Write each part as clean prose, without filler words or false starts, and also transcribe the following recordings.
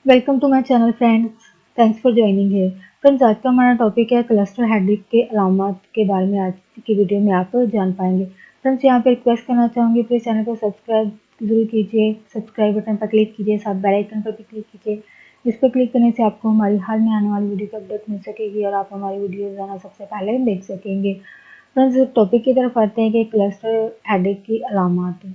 Welcome to my channel friends. Thanks for joining here. Friends, आज का हमारा topic है क्लस्टर हेडेक के अलामात के बारे में। आज की वीडियो में आप जान पाएंगे। फ्रेंड्स, यहाँ पे रिक्वेस्ट करना चाहूँगी, प्लीज़ चैनल को सब्सक्राइब जरूर कीजिए। सब्सक्राइब बटन पर क्लिक कीजिए, साथ बेल आइकन पर भी क्लिक कीजिए। इस पर क्लिक करने से आपको हमारी हाल में आने वाली वीडियो की अपडेट मिल सकेगी और आप हमारी वीडियो जाना सबसे पहले देख सकेंगे। फ्रेंड्स, टॉपिक की तरफ आते हैं कि क्लस्टर हेडेक की अलामात।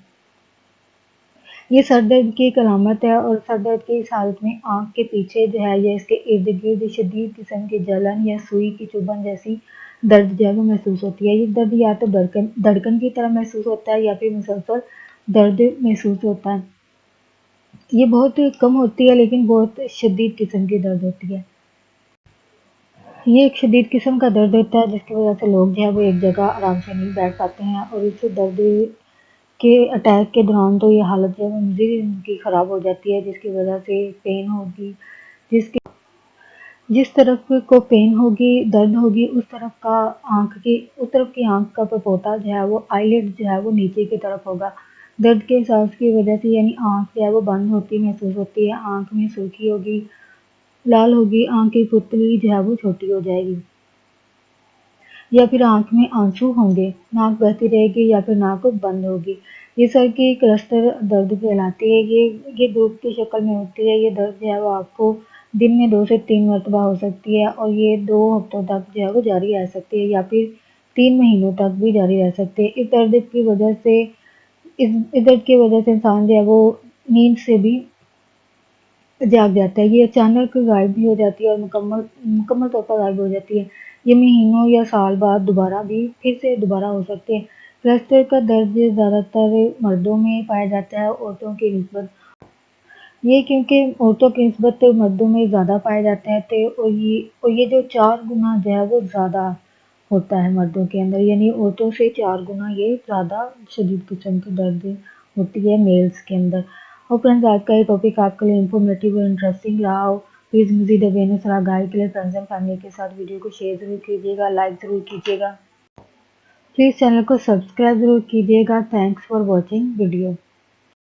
ये सर दर्द की एक अलामत है और सर दर्द की इस हालत में आँख के पीछे जो है या इसके इर्द गिर्द शदीद किस्म की जलन या सुई की चुभन जैसी दर्द जो है वो महसूस होती है। ये दर्द या तो धड़कन की तरह महसूस होता है या फिर मुसलसल दर्द महसूस होता है। ये बहुत कम होती है लेकिन बहुत शदीद किस्म की दर्द होती है। ये एक शदीद किस्म का दर्द होता है जिसकी वजह से लोग जो है वो एक जगह आराम से नहीं बैठ पाते हैं और इस दर्द के अटैक के दौरान तो ये हालत जो है वो मज़ीद उनकी ख़राब हो जाती है, जिसकी वजह से पेन होगी। जिसकी जिस तरफ को पेन होगी, दर्द होगी, उस तरफ की आँख का पपोता जो है वो आईलिड जो है वो नीचे की तरफ होगा। दर्द के एहसास की वजह से यानी आँख जो है वो बंद होती महसूस होती है, आँख में सुर्खी होगी, लाल होगी, आँख की पुतली जो है वो छोटी हो जाएगी या फिर आँख में आंसू होंगे, नाक बहती रहेगी या फिर नाक बंद होगी। ये सर की क्लस्टर दर्द कहलाती है। ये धूप की शक्ल में होती है। ये दर्द जो है वो आपको दिन में 2 से 3 मरतबा हो सकती है और ये 2 हफ्तों तक जो है वो जारी रह सकती है या फिर 3 महीनों तक भी जारी रह सकती है। इस दर्द की वजह से इंसान जो है वो नींद से भी जाग जाता है। ये अचानक गायब भी हो जाती है और मुकम्मल तौर पर गायब हो जाती है। ये महीनों या साल बाद फिर से दोबारा हो सकते हैं। क्लस्टर का दर्द ज़्यादातर मर्दों में पाया जाता है, औरतों की निस्बत ये क्योंकि औरतों की निस्बत मर्दों में ज़्यादा पाया जाता है तो ये जो 4 गुना जो है वो ज़्यादा होता है मर्दों के अंदर, यानी औरतों से 4 गुना ये ज़्यादा शदीद किस्म की दर्द होती है मेल्स के अंदर। और फ्रेंड्स, आज का ये टॉपिक आपके लिए इन्फॉर्मेटिव और इंटरेस्टिंग रहा हो। प्लीज़ मज़ीद अवेयरनेस और आगाही के लिए फ्रेंड्स एंड फैमिली के साथ वीडियो को शेयर ज़रूर कीजिएगा, लाइक ज़रूर कीजिएगा। प्लीज़ चैनल को सब्सक्राइब ज़रूर कीजिएगा। Thanks for watching video.